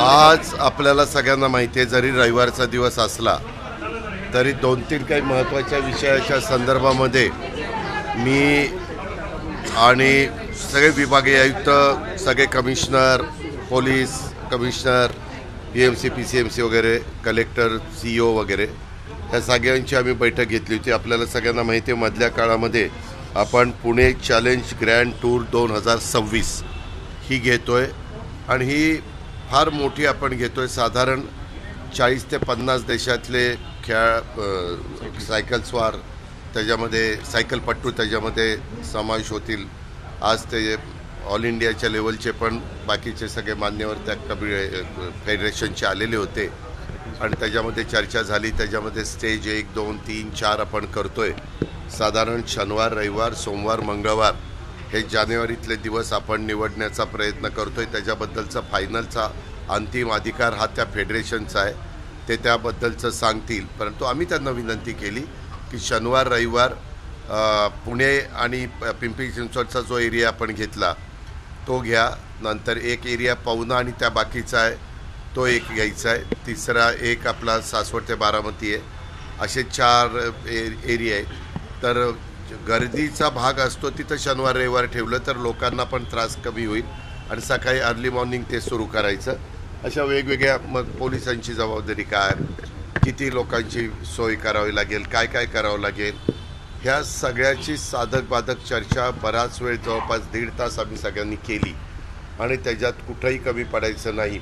आज आपल्याला सगळ्यांना माहिती आहे, जरी रविवारचा दिवस असला तरी 2-3 काही महत्त्वाच्या विषयाच्या संदर्भामध्ये मी आणि सगळे विभागीय आयुक्त, सगळे commissioner, police commissioner, PMC PCMC वगैरे, कलेक्टर, CEO वगैरे ह्या सगळ्यांची आम्ही बैठक घेतली होती. आपल्याला सगळ्यांना माहिती आहे, मधल्या काळामध्ये आपण पुणे चॅलेंज ग्रँड टूर 2026 ही घेतोय आणि ही फार मोठी आपण घेतोय. साधारण 40 ते 50 देशातले सायकलस्वार, त्याच्यामध्ये सायकलपट्टू त्याच्यामध्ये समावेश होतील. आज ते ऑल इंडियाच्या लेवलचे पण बाकीचे सगळे मान्यवर त्या फेडरेशनचे आलेले होते आणि त्याच्यामध्ये चर्चा झाली. त्याच्यामध्ये स्टेज 1, 2, 3, 4 आपण करतोय. साधारण शनिवार, रविवार, सोमवार, मंगळवार हे जानेवारीतले दिवस आपण निवडण्याचा प्रयत्न करतोय. त्याच्याबद्दलचा फायनलचा अंतिम अधिकार हा त्या फेडरेशनचा आहे, ते त्याबद्दलचं सांगतील. परंतु आम्ही त्यांना विनंती केली की शनिवार, रविवार पुणे आणि पिंपरी चिंचवडचा जो एरिया आपण घेतला तो घ्या. नंतर एक एरिया पवना आणि त्या बाकीचा आहे तो एक घ्यायचा आहे. तिसरा एक आपला सासवड ते बारामती आहे. असे 4 एरिया आहेत. तर गर्दीचा भाग असतो तिथं शनिवार रविवार ठेवलं तर लोकांना पण त्रास कमी होईल आणि सकाळी अर्ली मॉर्निंग ते सुरू करायचं. अशा वेगवेगळ्या मग पोलिसांची जबाबदारी काय, किती लोकांची सोय करावी लागेल, काय काय करावं लागेल, ह्या सगळ्याची साधक बाधक चर्चा बराच वेळ, जवळपास 1.5 तास आम्ही सगळ्यांनी केली आणि त्याच्यात कुठंही कमी पडायचं नाही.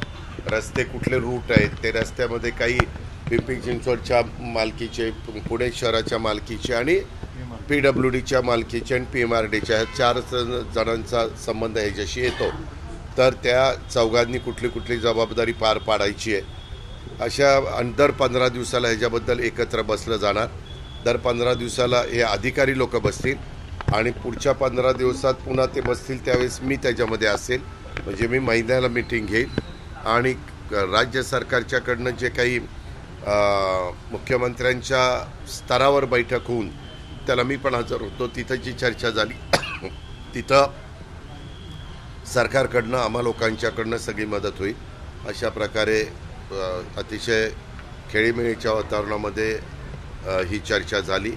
रस्ते कुठले रूट आहेत, ते रस्त्यामध्ये काही पिंपरी चिंचवडच्या मालकीचे, पुणे शहराच्या मालकीचे आणि PWDच्या मालकीचे आणि PMRDच्या ह्या 4 जणांचा संबंध ह्याच्याशी येतो. तर त्या चौघांनी कुठली कुठली जबाबदारी पार पाडायची आहे. अशा दर 15 दिवसाला ह्याच्याबद्दल एकत्र बसलं जाणार. दर 15 दिवसाला हे अधिकारी लोक बसतील आणि पुढच्या 15 दिवसात पुन्हा ते बसतील, त्यावेळेस मी त्याच्यामध्ये असेल. म्हणजे मी महिन्याला मीटिंग घेईल आणि राज्य सरकारच्याकडनं जे काही मुख्यमंत्र्यांच्या स्तरावर बैठक होऊन त्याला मी पण हजर होतो. तिथं जी चर्चा झाली तिथं सरकारकडनं, आम्हा लोकांच्याकडनं सगळी मदत होईल. अशा प्रकारे अतिशय खेळीमेळीच्या वातावरणामध्ये ही चर्चा झाली.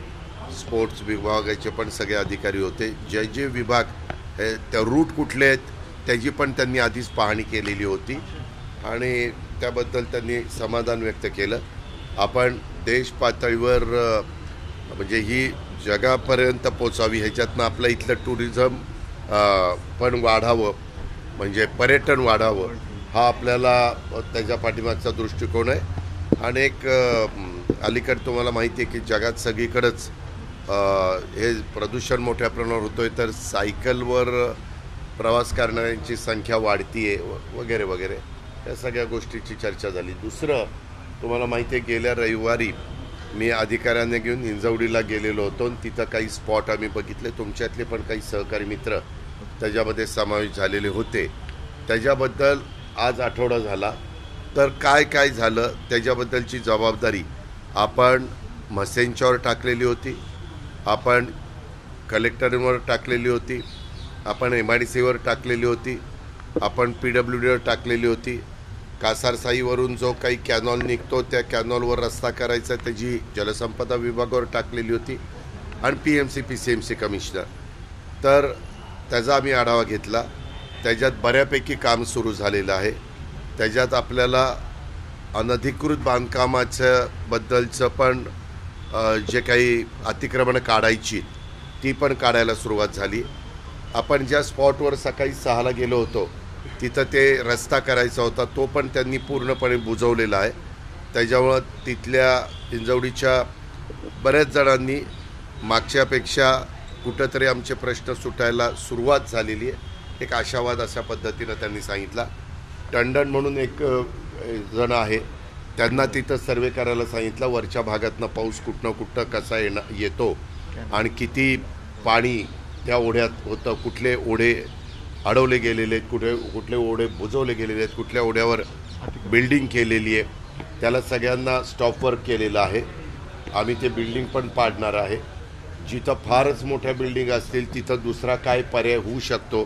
स्पोर्ट्स विभागाचे पण सगळे अधिकारी होते. जे विभाग हे त्या रूट कुठले आहेत त्याची पण त्यांनी आधीच पाहणी केलेली होती आणि त्याबद्दल त्यांनी समाधान व्यक्त केलं. आपण देश पातळीवर म्हणजे ही जगापर्यंत पोचावी, ह्याच्यातनं आपलं इथलं टुरिझम पण वाढावं, म्हणजे पर्यटन वाढावं, हा आपल्याला त्याच्या पाठीमागचा दृष्टिकोन आहे. आणि एक अलीकडे तुम्हाला माहिती आहे की जगात सगळीकडंच हे प्रदूषण मोठ्या प्रमाणावर होतो आहे, तर सायकलवर प्रवास करणाऱ्यांची संख्या वाढती आहे वगैरे वगैरे, या सगळ्या गोष्टीची चर्चा झाली. दुसरं तुम्हाला माहिती आहे, गेल्या रविवारी मी अधिकाऱ्यांना घेऊन हिंजवडीला गेलेलो होतो आणि तिथं काही स्पॉट आम्ही बघितले. तुमच्यातले पण काही सहकारी मित्र त्याच्यामध्ये समावेश झालेले होते. त्याच्याबद्दल आज आठवडा झाला. तर काय काय झालं त्याच्याबद्दलची जबाबदारी आपण म्हसेंच्यावर टाकलेली होती, आपण कलेक्टरवर टाकलेली होती, आपण MIDCवर टाकलेली होती, आपण PWDवर टाकलेली होती. कासारसाईवरून जो काही कॅनॉल निघतो त्या कॅनॉलवर रस्ता करायचा त्याची जलसंपदा विभागावर टाकलेली होती आणि PMC PCMC कमिशनर. तर त्याचा आम्ही आढावा घेतला. त्याच्यात बऱ्यापैकी काम सुरू झालेलं आहे. त्याच्यात आपल्याला अनधिकृत बांधकामाच्या बद्दलचं पण जे काही अतिक्रमणं काढायची ती पण काढायला सुरुवात झाली. आपण ज्या स्पॉटवर सकाळी 6ला गेलो होतो तिथं ते रस्ता करायचा होता तो पण त्यांनी पूर्णपणे बुजवलेला आहे. त्याच्यामुळं तिथल्या हिंजवडीच्या बऱ्याच जणांनी मागच्यापेक्षा कुठंतरी आमचे प्रश्न सुटायला सुरुवात झालेली आहे, एक आशावाद अशा पद्धतीनं त्यांनी सांगितला. टंडन म्हणून एक जण आहे, त्यांना तिथं सर्वे करायला सांगितलं. वरच्या भागातनं पाऊस कुठनं कसा येतो आणि किती पाणी त्या ओढ्यात होतं, कुठले ओढे अडवले गेलेले आहेत, कुठले ओढे बुजवले गेलेले आहेत, कुठल्या ओढ्यावर बिल्डिंग केलेली आहे, त्याला सगळ्यांना स्टॉप वर्क केलेलं आहे. आम्ही ते बिल्डिंग पण पाडणार आहे. जिथं फारच मोठ्या बिल्डिंग असतील तिथं दुसरा काय पर्याय होऊ शकतो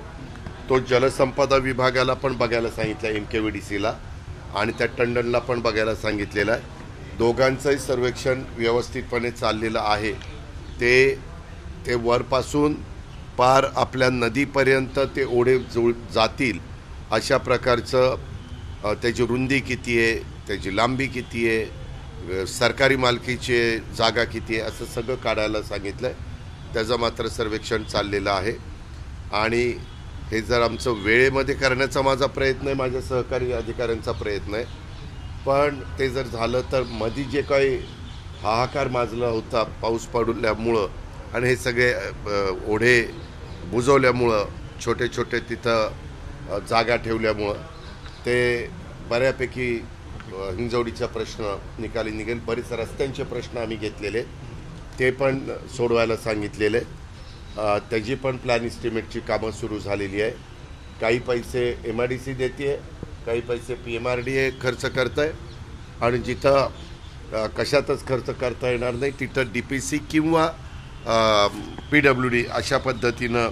तो जलसंपदा विभागाला पण बघायला सांगितलं, MKVDCला. आणि त्या टंडनला पण बघायला सांगितलेलं आहे. दोघांचंही सर्वेक्षण व्यवस्थितपणे चाललेलं आहे. ते वरपासून पार आपल्या नदीपर्यंत ते ओढे जातील अशा प्रकारचं त्याची रुंदी किती आहे, त्याची लांबी किती आहे, सरकारी मालकीची जागा किती आहे, असं सगळं काढायला सांगितलं आहे. त्याचं मात्र सर्वेक्षण चाललेलं आहे. आणि हे जर आमचं वेळेमध्ये करण्याचा माझा प्रयत्न आहे, माझ्या सहकारी अधिकाऱ्यांचा प्रयत्न आहे. पण ते जर झालं तर मधी जे काही हाहाकार माजला होता पाऊस पडल्यामुळं आणि हे सगळे ओढे बुजवल्यामुळं, छोटे छोटे तिथं जागा ठेवल्यामुळं ते बऱ्यापैकी हिंजवडीचा प्रश्न निकाली निघेल. बरेच रस्त्यांचे प्रश्न आम्ही घेतलेले ते पण सोडवायला सांगितलेले. त्याची पण प्लॅन इस्टिमेटची कामं सुरू झालेली आहे. काही पैसे MIDC देते आहे, काही पैसे PMRDA खर्च करत आहे आणि जिथं कशातच खर्च करता येणार नाही तिथं DPC किंवा PWD अशा पद्धतीनं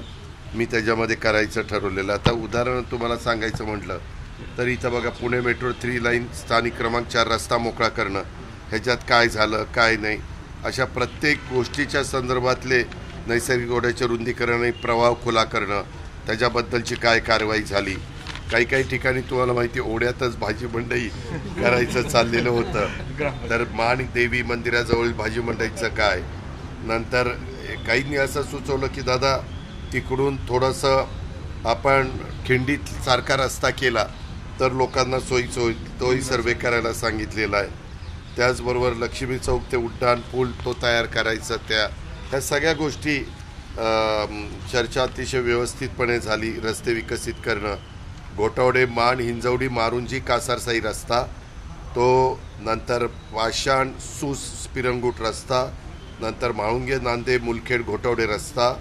मी त्याच्यामध्ये करायचं ठरवलेलं. आता उदाहरण तुम्हाला सांगायचं म्हटलं तर इथं बघा, पुणे मेट्रो 3 लाईन स्थानिक क्रमांक 4 रस्ता मोकळा करणं, ह्याच्यात काय झालं काय नाही, अशा प्रत्येक गोष्टीच्या संदर्भातले नैसर्गिक ओढ्याचे रुंदीकरण आणि प्रवाह खुला करणं, त्याच्याबद्दलची काय कारवाई झाली. काही ठिकाणी तुम्हाला माहिती ओढ्यातच भाजी मंडई करायचं चाललेलं होतं, तर देवी मंदिराजवळ भाजी मंडईचं काय. नंतर काहींनी असं सुचवलं की दादा तिकडून थोडंसं आपण खिंडीत सारखा रस्ता केला तर लोकांना सोयीचं होईल, तोही सर्वे करायला सांगितलेला आहे. त्याचबरोबर लक्ष्मी चौक ते उड्डाण पूल तो तयार करायचा. ह्या सगळ्या गोष्टी चर्चा अतिशय व्यवस्थितपणे झाली. रस्ते विकसित करणं, घोटावडे मान हिंजवडी मारुंजी कासारसाई रस्ता, तो नंतर पाषाण सूस पिरंगुट रस्ता, नंतर म्हाळुंगे नांदे मुलखेड घोटावडे रस्ता,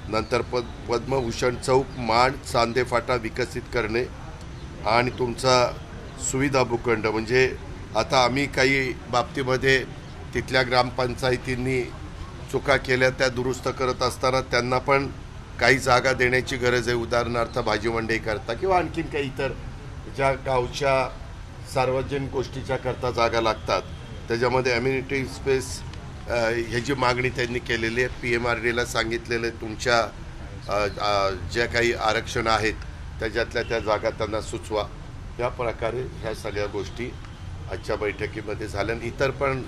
नंतर पद्मभूषण चौक माण चांदे फाटा विकसित करणे आणि तुमचा सुविधा भूखंड. म्हणजे आता आम्ही काही बाबतीमध्ये तिथल्या ग्रामपंचायतींनी चुका केल्या त्या दुरुस्त करत असताना त्यांना पण काही जागा देण्याची गरज आहे. उदाहरणार्थ भाजी मंडई करता किंवा आणखीन काही इतर ज्या गावच्या सार्वजनिक गोष्टीच्या करता जागा लागतात त्याच्यामध्ये अम्युनिटी स्पेस ह्याची मागणी त्यांनी केलेली आहे. PMRDAला सांगितलेलं आहे तुमच्या ज्या काही आरक्षण आहेत त्याच्यातल्या त्या जागा त्यांना सुचवा. या प्रकारे ह्या सगळ्या गोष्टी आजच्या बैठकीमध्ये झाल्या. इतर पण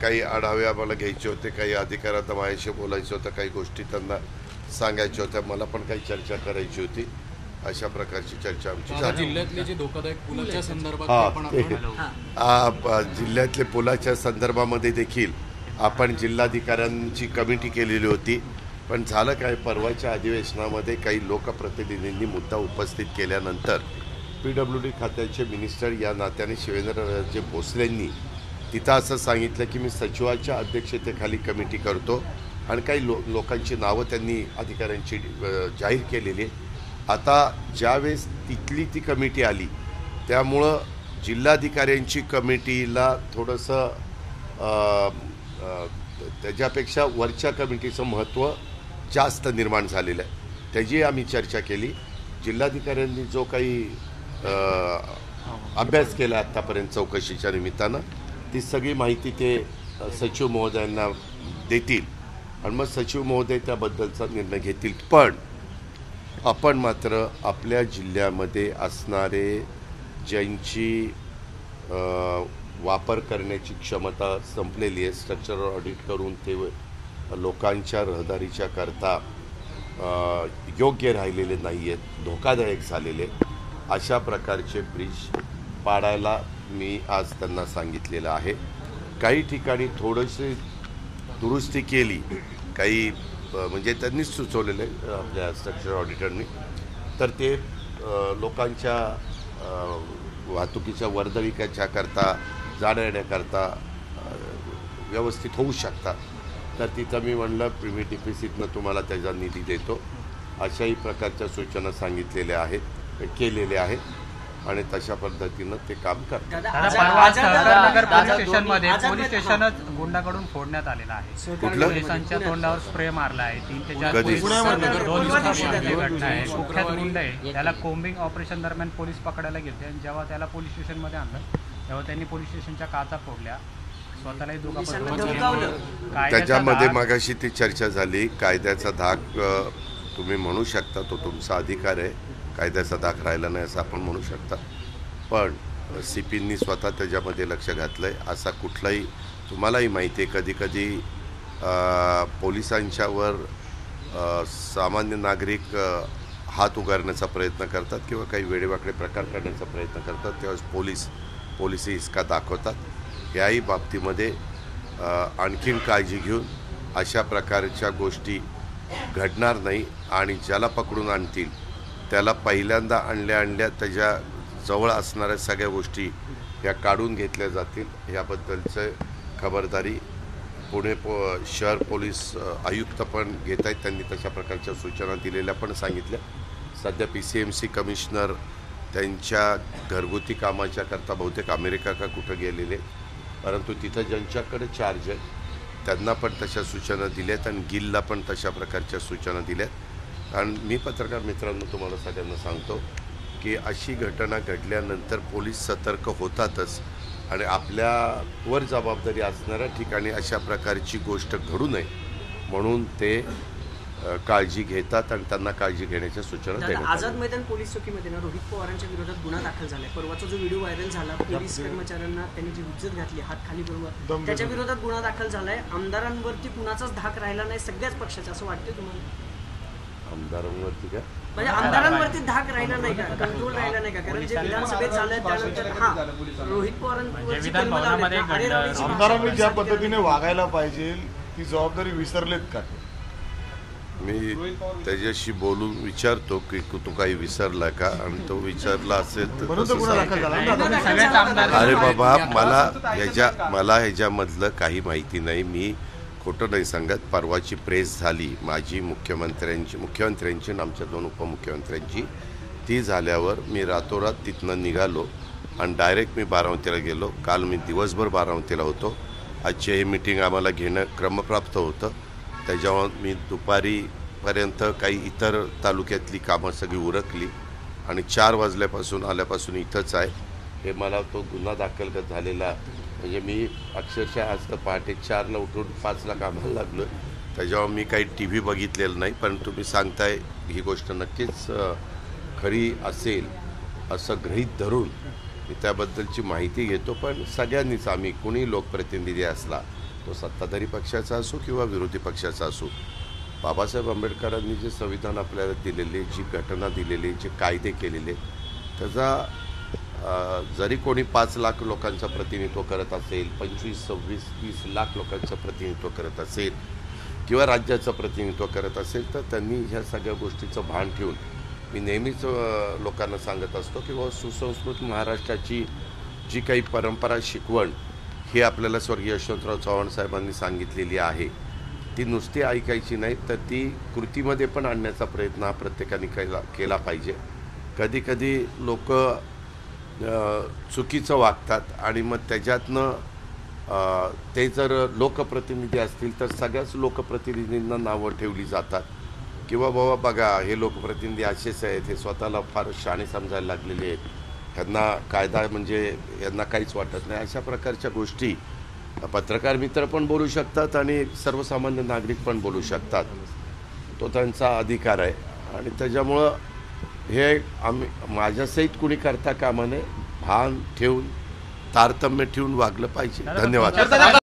काही आढावे आम्हाला घ्यायचे होते, काही अधिकाऱ्यांना माझ्याशी बोलायचं होतं, काही गोष्टी त्यांना सांगायच्या होत्या, मला पण काही चर्चा करायची होती. अशा प्रकारची चर्चा आमची झाली. जिल्ह्यातले जे धोकादायक पुलाच्या संदर्भात जिल्ह्यातले पुलाच्या संदर्भामध्ये देखील आपण जिल्हाधिकाऱ्यांची कमिटी केलेली होती. पण झालं काय, परवाच्या अधिवेशनामध्ये काही लोकप्रतिनिधींनी मुद्दा उपस्थित केल्यानंतर PWD खात्याचे मिनिस्टर या नात्याने शिवेंद्रराजे भोसलेंनी तिथं असं सांगितलं की मी सचिवाच्या अध्यक्षतेखाली कमिटी करतो आणि काही लोकांची नावं त्यांनी अधिकाऱ्यांची जाहीर केलेली आहे. आता ज्यावेळेस तिथली ती कमिटी आली त्यामुळं जिल्हाधिकाऱ्यांची कमिटीला थोडंसं त्याच्यापेक्षा वरच्या कमिटीचं महत्त्व जास्त निर्माण झालेलं आहे. त्याची आम्ही चर्चा केली. जिल्हाधिकाऱ्यांनी जो काही अभ्यास केला आत्तापर्यंत चौकशीच्या निमित्तानं ती सगळी माहिती ते सचिव महोदयांना देतील आणि मग सचिव महोदय त्याबद्दलचा निर्णय घेतील. पण आपण मात्र आपल्या जिल्ह्यामध्ये असणारे ज्यांची वापर करण्याची क्षमता संपलेली आहे, स्ट्रक्चरल ऑडिट करून ते लोकांच्या रहदारीच्या करता योग्य राहिलेले नाही आहेत, धोकादायक झालेले, अशा प्रकारचे ब्रिज पाडायला मी आज त्यांना सांगितलेलं आहे. काही ठिकाणी थोडीशी दुरुस्ती केली, काही म्हणजे त्यांनीच सुचवलेलं आहे आपल्या स्ट्रक्चर ऑडिटरनी, तर ते लोकांच्या वाहतुकीच्या वर्दळीच्या करता जाण्या येण्याकरता व्यवस्थित होऊ शकतात. तर तिथं मी म्हणलं मी DPCतनं तुम्हाला त्याचा निधी देतो, अशाही प्रकारच्या सूचना सांगितलेल्या आहेत, केलेल्या आहेत. आणि तशा पद्धतीनं ते काम करतात. सहकारनगर पोलीस स्टेशनमध्ये पोलीस स्टेशनच गुंडाकडून फोडण्यात आलेलं आहे. कुठलं? पोलिसांच्या तोंडावर स्प्रे मारला आहे. 3 ते 4 कधी? 2 दिवसापूर्वी घटना आहे. कुख्यात गुंड आहे. त्याला कोम्बिंग ऑपरेशन दरम्यान पोलीस पकडायला गेले आणि जेव्हा त्याला पोलीस स्टेशनमध्ये आणलं तेव्हा त्यांनी पोलीस स्टेशनच्या काचा फोडल्या, स्वतःलाही दुखापत. त्याच्यामध्ये मगाशी ती चर्चा झाली. कायद्याचा धाक तुम्ही म्हणू शकता, तो तुमचा अधिकार आहे. कायद्याचा धाक राहिला नाही असं आपण म्हणू शकता, पण CPंनी स्वतः त्याच्यामध्ये लक्ष घातलं आहे. असा कुठलाही, तुम्हालाही माहिती आहे, कधी कधी पोलिसांच्यावर सामान्य नागरिक हात उगारण्याचा प्रयत्न करतात किंवा काही वेडेवाकडे प्रकार करण्याचा प्रयत्न करतात, तेव्हा पोलिस इसका दाखवतात. याही बाबतीमध्ये आणखीन काळजी घेऊन अशा प्रकारच्या गोष्टी घडणार नाही आणि ज्याला पकडून आणतील त्याला पहिल्यांदा आणल्या त्याच्या जवळ असणाऱ्या सगळ्या गोष्टी या काढून घेतल्या जातील याबद्दलचं खबरदारी पुणे शहर पोलीस आयुक्त पण घेत आहेत. त्यांनी तशा प्रकारच्या सूचना दिलेल्या पण सांगितल्या. सध्या PCMC कमिशनर त्यांच्या घरगुती कामाच्या करता बहुतेक अमेरिका का कुठं गेलेले, परंतु तिथं ज्यांच्याकडे चार्ज आहे त्यांना पण तशा सूचना दिल्यात आणि गिलला पण तशा प्रकारच्या सूचना दिल्यात. आणि मी पत्रकार मित्रांनो तुम्हाला सगळ्यांना सांगतो की अशी घटना घडल्यानंतर पोलीस सतर्क होतातच आणि आपल्यावर जबाबदारी असणाऱ्या ठिकाणी अशा प्रकारची गोष्ट घडू नये म्हणून ते काळजी घेतात आणि त्यांना काळजी घेण्याच्या सूचना देतात. आझाद मैदान पोलीस चौकीमध्ये रोहित पवारांच्या विरोधात गुन्हा दाखल झालाय. परवाचा जो व्हिडिओ व्हायरल झाला, पोलीस कर्मचाऱ्यांना त्यांनी जी इज्जत घातली हात खाली करून, त्याच्या विरोधात गुन्हा दाखल झालाय. आमदारांवरती कुणाचाच धाक राहिला नाही सगळ्याच पक्षाचा, असं वाटतं तुम्हाला? आमदारांवरती का म्हणजे आमदारांवरती धाक राहिला नाही का, कंट्रोल राहिला नाही का? कारण जे विधानसभेत झालं त्यानंतर रोहित पवारांवरची आमदारांनी ज्या पद्धतीने वागायला पाहिजे ती जबाबदारी विसरलेत का? मी त्याच्याशी बोलून विचारतो की तू काही विसरला का, आणि तो विचारला असेल तर तसं सांग. अरे बाबा, मला ह्याच्यामधलं काही माहिती नाही. मी खोटं नाही सांगत. परवाची प्रेस झाली माझी मुख्यमंत्र्यांची आणि आमच्या 2 उपमुख्यमंत्र्यांची, ती झाल्यावर मी रातोरात तिथनं निघालो आणि डायरेक्ट मी बारामतीला गेलो. काल मी दिवसभर बारामतीला होतो. आजची ही मीटिंग आम्हाला घेणं क्रमप्राप्त होतं. त्याच्यावर मी दुपारीपर्यंत काही इतर तालुक्यातली कामं सगळी उरकली आणि 4 वाजल्यापासून आल्यापासून इथंच आहे. हे मला तो गुन्हा दाखल झालेला, म्हणजे मी अक्षरशः आज तर पहाटे 4ला उठून 5ला कामाला लागलो. त्याच्यावर मी काही TV बघितलेलं नाही, पण तुम्ही सांगताय ही गोष्ट नक्कीच खरी असेल असं गृहीत धरून मी त्याबद्दलची माहिती घेतो. पण सगळ्यांनीच, आम्ही कुणी लोकप्रतिनिधी असला, तो सत्ताधारी पक्षाचा असो किंवा विरोधी पक्षाचा असो, बाबासाहेब आंबेडकरांनी जे संविधान आपल्याला दिलेले, जी घटना दिलेली, जे कायदे केलेले, त्याचा जरी कोणी 5 लाख लोकांचं प्रतिनिधित्व करत असेल, 25, 26, 30 लाख लोकांचं प्रतिनिधित्व करत असेल किंवा राज्याचं प्रतिनिधित्व करत असेल, तर त्यांनी ह्या सगळ्या गोष्टीचं भान ठेवून, मी नेहमीच लोकांना सांगत असतो की सुसंस्कृत महाराष्ट्राची जी काही परंपरा, शिकवण ही आपल्याला स्वर्गीय यशवंतराव चव्हाण साहेबांनी सांगितलेली आहे, ती नुसती ऐकायची नाही तर ती कृतीमध्ये पण आणण्याचा प्रयत्न हा प्रत्येकाने केला पाहिजे. कधी कधी लोक चुकीचं वागतात आणि मग त्याच्यातनं ते जर लोकप्रतिनिधी असतील तर सगळ्याच लोकप्रतिनिधींना नावं ठेवली जातात किंवा बाबा बघा हे लोकप्रतिनिधी असेच आहेत, हे स्वतःला फार शहाणे समजायला लागलेले आहेत, ह्यांना कायदा म्हणजे यांना काहीच वाटत नाही. अशा प्रकारच्या गोष्टी पत्रकार मित्र पण बोलू शकतात आणि सर्वसामान्य नागरिक पण बोलू शकतात. तो त्यांचा अधिकार आहे आणि त्याच्यामुळं हे माझ्यासहित कुणी करता कामा नये. भान ठेवून, तारतम्य ठेवून वागलं पाहिजे. धन्यवाद.